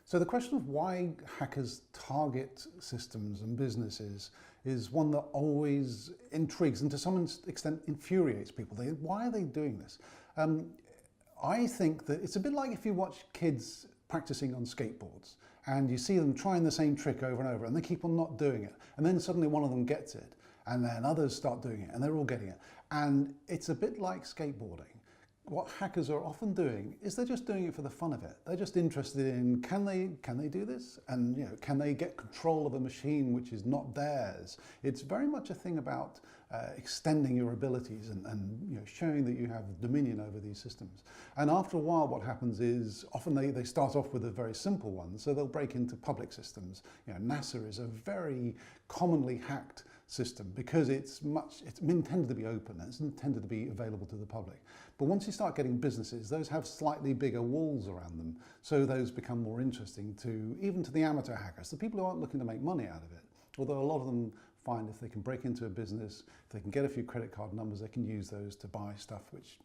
So the question of why hackers target systems and businesses is one that always intrigues and to some extent infuriates people. Why are they doing this? I think that it's a bit like if you watch kids practicing on skateboards and you see them trying the same trick over and over and they keep on not doing it, and then suddenly one of them gets it and then others start doing it and they're all getting it, and it's a bit like skateboarding. What hackers are often doing is they're just doing it for the fun of it. They're just interested in, can they do this? And can they get control of a machine which is not theirs? It's very much a thing about extending your abilities and showing that you have dominion over these systems. And after a while, what happens is often they start off with a very simple one, so they'll break into public systems. NASA is a very commonly hacked system because it's intended to be open and it's intended to be available to the public. But once you start getting businesses, those have slightly bigger walls around them, so those become more interesting even to the amateur hackers, the people who aren't looking to make money out of it. Although a lot of them find if they can break into a business, if they can get a few credit card numbers, they can use those to buy stuff which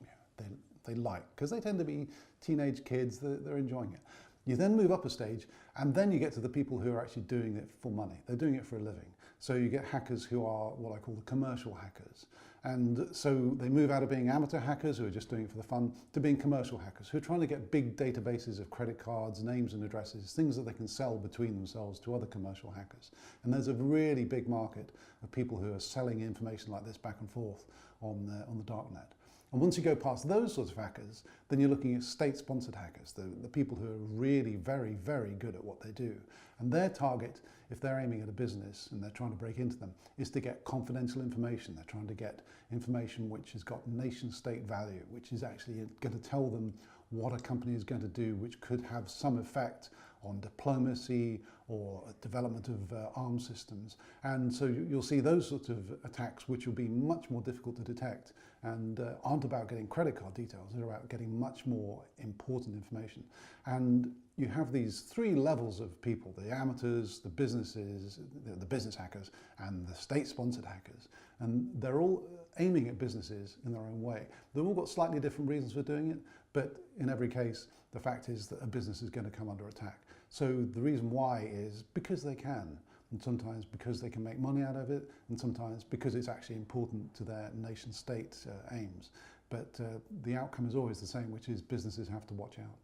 they like, because they tend to be teenage kids, they're enjoying it. You then move up a stage and then you get to the people who are actually doing it for money. They're doing it for a living. So you get hackers who are what I call the commercial hackers. And so they move out of being amateur hackers who are just doing it for the fun to being commercial hackers who are trying to get big databases of credit cards, names and addresses, things that they can sell between themselves to other commercial hackers. And there's a really big market of people who are selling information like this back and forth on the dark net. And once you go past those sorts of hackers, then you're looking at state-sponsored hackers, the people who are really very, very good at what they do. And their target, if they're aiming at a business and they're trying to break into them, is to get confidential information. They're trying to get information which has got nation-state value, which is actually going to tell them what a company is going to do, which could have some effect on diplomacy or development of arms systems. And so you'll see those sorts of attacks which will be much more difficult to detect and aren't about getting credit card details, they're about getting much more important information. And you have these three levels of people, the amateurs, the businesses, the business hackers, and the state-sponsored hackers. And they're all aiming at businesses in their own way. They've all got slightly different reasons for doing it, but in every case, the fact is that a business is going to come under attack. So the reason why is because they can, and sometimes because they can make money out of it, and sometimes because it's actually important to their nation-state aims. But the outcome is always the same, which is businesses have to watch out.